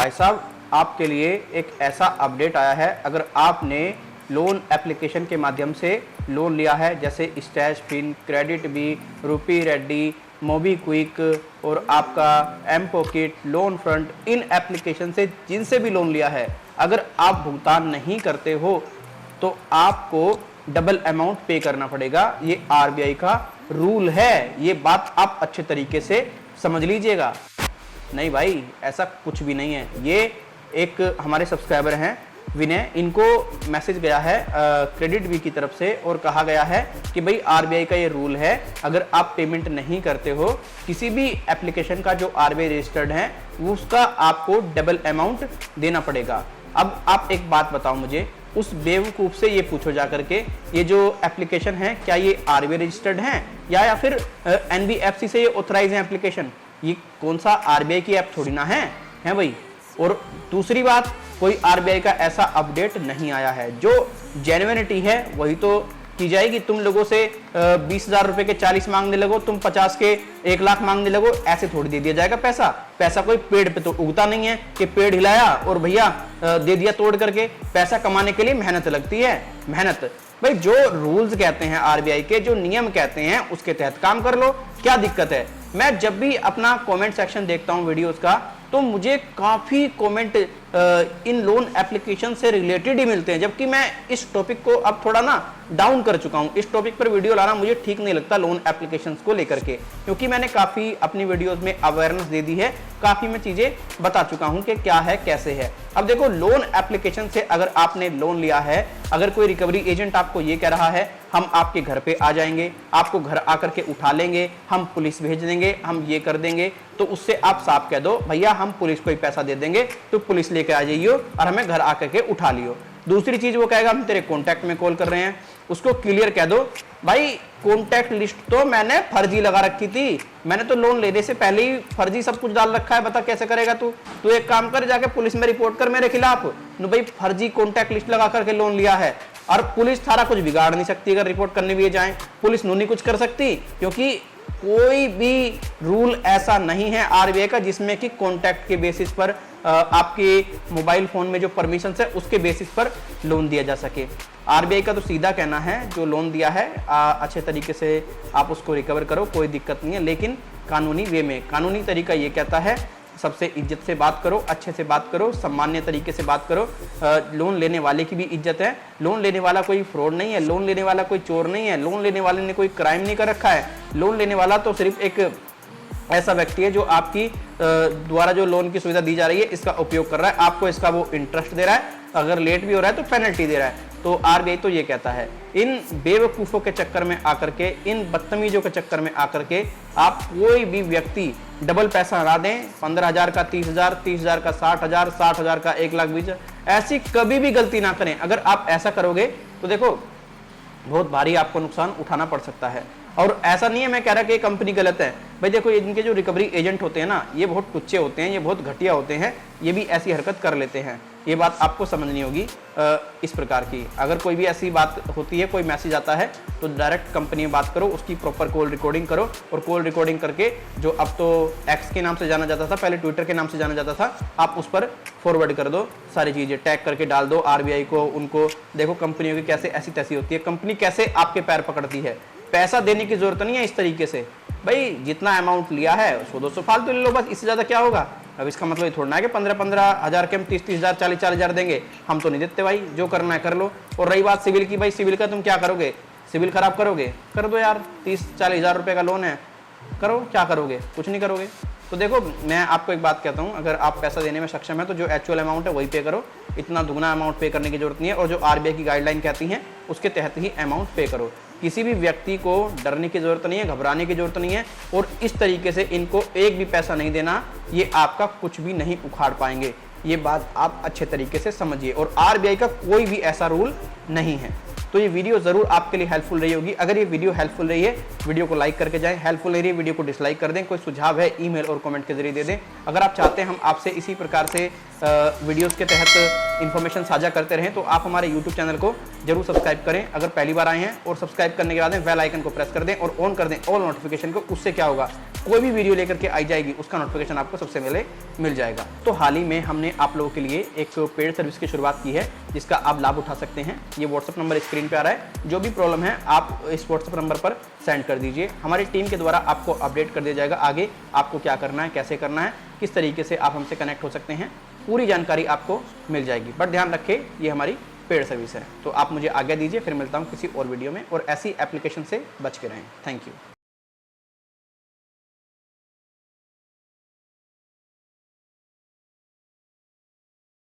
भाई साहब आपके लिए एक ऐसा अपडेट आया है, अगर आपने लोन एप्लीकेशन के माध्यम से लोन लिया है, जैसे स्टैश पिन, क्रेडिट बी, रुपी रेड्डी, मोबीक्विक और आपका एम पॉकेट, लोन फ्रंट, इन एप्लीकेशन से जिनसे भी लोन लिया है, अगर आप भुगतान नहीं करते हो तो आपको डबल अमाउंट पे करना पड़ेगा। ये आरबीआई का रूल है, ये बात आप अच्छे तरीके से समझ लीजिएगा। नहीं भाई, ऐसा कुछ भी नहीं है। ये एक हमारे सब्सक्राइबर हैं विनय, इनको मैसेज गया है क्रेडिट बी की तरफ से और कहा गया है कि भाई आरबीआई का ये रूल है, अगर आप पेमेंट नहीं करते हो किसी भी एप्लीकेशन का जो आरबीआई रजिस्टर्ड है, उसका आपको डबल अमाउंट देना पड़ेगा। अब आप एक बात बताओ मुझे, उस बेवकूफ से ये पूछो जा करके, ये जो एप्लीकेशन है क्या ये आरबीआई रजिस्टर्ड है या फिर एनबीएफसी से ये ऑथराइज है एप्लीकेशन? ये कौन सा आरबीआई की ऐप थोड़ी ना है भाई। और दूसरी बात, कोई आरबीआई का ऐसा अपडेट नहीं आया है। जो जेन्युइनिटी है वही तो की जाएगी। तुम लोगों से 20,000 रुपए के 40 मांगने लगो, तुम 50 के 1 लाख मांगने लगो, ऐसे थोड़ी दे दिया जाएगा पैसा। पैसा कोई पेड़ पे तो उगता नहीं है कि पेड़ हिलाया और भैया दे दिया तोड़ करके। पैसा कमाने के लिए मेहनत लगती है, मेहनत। भाई जो रूल्स कहते हैं आरबीआई के, जो नियम कहते हैं, उसके तहत काम कर लो, क्या दिक्कत है। मैं जब भी अपना कमेंट सेक्शन देखता हूं वीडियोस का, तो मुझे काफी कमेंट इन लोन एप्लीकेशन से रिलेटेड ही मिलते हैं, जबकि मैं इस टॉपिक को अब थोड़ा ना डाउन कर चुका हूं। इस टॉपिक पर वीडियो लाना मुझे ठीक नहीं लगता लोन एप्लीकेशंस को लेकर के, क्योंकि मैंने काफी अपनी वीडियोस में अवेयरनेस दे दी है, काफी मैं चीजें बता चुका हूं कि क्या है कैसे है। अब देखो, लोन एप्लीकेशन से अगर आपने लोन लिया है, अगर कोई रिकवरी एजेंट आपको ये कह रहा है हम आपके घर पे आ जाएंगे, आपको घर आकर के उठा लेंगे, हम पुलिस भेज देंगे, हम ये कर देंगे, तो उससे आप साफ कह दो भैया हम पुलिस को ही पैसा दे देंगे, तो पुलिस लेके आ जाइयो और हमें घर आकर के उठा लियो। दूसरी चीज वो कहेगा हम तेरे कॉन्टैक्ट में कॉल कर रहे हैं, उसको क्लियर कह दो भाई कॉन्टैक्ट लिस्ट तो मैंने फर्जी लगा रखी थी, मैंने तो लोन लेने से पहले ही फर्जी सब कुछ डाल रखा है, बता कैसे करेगा तू। तू एक काम कर, जाके पुलिस में रिपोर्ट कर मेरे खिलाफ, भाई फर्जी कॉन्टैक्ट लिस्ट लगा करके लोन लिया है। और पुलिस सारा कुछ बिगाड़ नहीं सकती, अगर रिपोर्ट करने भी जाए पुलिस नहीं कुछ कर सकती, क्योंकि कोई भी रूल ऐसा नहीं है आरबीआई का जिसमें कि कॉन्टैक्ट के बेसिस पर आपके मोबाइल फोन में जो परमिशन है उसके बेसिस पर लोन दिया जा सके। आरबीआई का तो सीधा कहना है जो लोन दिया है अच्छे तरीके से आप उसको रिकवर करो, कोई दिक्कत नहीं है, लेकिन कानूनी वे में। कानूनी तरीका ये कहता है सबसे इज्जत से बात करो, अच्छे से बात करो, सम्मान्य तरीके से बात करो। लोन लेने वाले की भी इज्जत है, लोन लेने वाला कोई फ्रॉड नहीं है, लोन लेने वाला कोई चोर नहीं है, लोन लेने वाले ने कोई क्राइम नहीं कर रखा है। लोन लेने वाला तो सिर्फ एक ऐसा व्यक्ति है जो आपकी द्वारा जो लोन की सुविधा दी जा रही है इसका उपयोग कर रहा है, आपको इसका वो इंटरेस्ट दे रहा है, अगर लेट भी हो रहा है तो पेनल्टी दे रहा है। तो आरबीआई तो ये कहता है, इन बेवकूफ़ों के चक्कर में आकर के, इन बदतमीजों के चक्कर में आकर के आप कोई भी व्यक्ति डबल पैसा ना दें, 15,000 का 30,000, 30,000 का 60,000, 60,000 का 1,20,000, ऐसी कभी भी गलती ना करें। अगर आप ऐसा करोगे तो देखो बहुत भारी आपको नुकसान उठाना पड़ सकता है। और ऐसा नहीं है मैं कह रहा कि ये कंपनी गलत है, भाई देखो इनके जो रिकवरी एजेंट होते हैं ना, ये बहुत टुच्चे होते हैं, ये बहुत घटिया होते हैं, ये भी ऐसी हरकत कर लेते हैं। ये बात आपको समझनी होगी इस प्रकार की। अगर कोई भी ऐसी बात होती है, कोई मैसेज आता है, तो डायरेक्ट कंपनी में बात करो, उसकी प्रॉपर कॉल रिकॉर्डिंग करो, और कॉल रिकॉर्डिंग करके जो अब तो एक्स के नाम से जाना जाता था, पहले ट्विटर के नाम से जाना जाता था, आप उस पर फॉरवर्ड कर दो, सारी चीज़ें टैग करके डाल दो आरबीआई को, उनको। देखो कंपनियों की कैसे ऐसी तैसी होती है, कंपनी कैसे आपके पैर पकड़ती है। पैसा देने की जरूरत नहीं है इस तरीके से, भाई जितना अमाउंट लिया है 100-200 फालतू ले लो बस, इससे ज़्यादा क्या होगा। अब इसका मतलब ये थोड़ा है कि 15-15 हज़ार के हम 30-30 हज़ार, 40-40 हज़ार देंगे, हम तो नहीं देते भाई, जो करना है कर लो। और रही बात सिविल की, भाई सिविल का तुम क्या करोगे, सिविल खराब करोगे, कर दो यार, 30-40 हज़ार रुपये का लोन है, करो, क्या करोगे, कुछ नहीं करोगे। तो देखो मैं आपको एक बात कहता हूँ, अगर आप पैसा देने में सक्षम है तो जो एक्चुअल अमाउंट है वही पे करो, इतना दुगना अमाउंट पे करने की जरूरत नहीं है, और जो आरबीआई की गाइडलाइन कहती हैं उसके तहत ही अमाउंट पे करो। किसी भी व्यक्ति को डरने की जरूरत नहीं है, घबराने की जरूरत नहीं है, और इस तरीके से इनको एक भी पैसा नहीं देना, ये आपका कुछ भी नहीं उखाड़ पाएंगे। ये बात आप अच्छे तरीके से समझिए, और आरबीआई का कोई भी ऐसा रूल नहीं है। तो ये वीडियो जरूर आपके लिए हेल्पफुल रही होगी। अगर ये वीडियो हेल्पफुल रही है, वीडियो को लाइक करके जाएं, हेल्पफुल नहीं रही वीडियो को डिसलाइक कर दें, कोई सुझाव है ईमेल और कमेंट के जरिए दे दें। अगर आप चाहते हैं हम आपसे इसी प्रकार से वीडियोस के तहत इन्फॉर्मेशन साझा करते रहें, तो आप हमारे यूट्यूब चैनल को जरूर सब्सक्राइब करें अगर पहली बार आए हैं, और सब्सक्राइब करने के बाद बेल आइकन को प्रेस कर दें और ऑन कर दें ऑल नोटिफिकेशन को। उससे क्या होगा, कोई भी वीडियो लेकर के आई जाएगी उसका नोटिफिकेशन आपको सबसे पहले मिल जाएगा। तो हाल ही में हमने आप लोगों के लिए एक पेड सर्विस की शुरुआत की है जिसका आप लाभ उठा सकते हैं। ये व्हाट्सअप नंबर स्क्रीन पे आ रहा है, जो भी प्रॉब्लम है आप इस व्हाट्सअप नंबर पर सेंड कर दीजिए। हमारी टीम के द्वारा आपको अपडेट कर दिया जाएगा आगे आपको क्या करना है, कैसे करना है, किस तरीके से आप हमसे कनेक्ट हो सकते हैं, पूरी जानकारी आपको मिल जाएगी। बट ध्यान रखें ये हमारी पेड सर्विस है। तो आप मुझे आज्ञा दीजिए, फिर मिलता हूँ किसी और वीडियो में, और ऐसी एप्लीकेशन से बच के रहें। Thank you.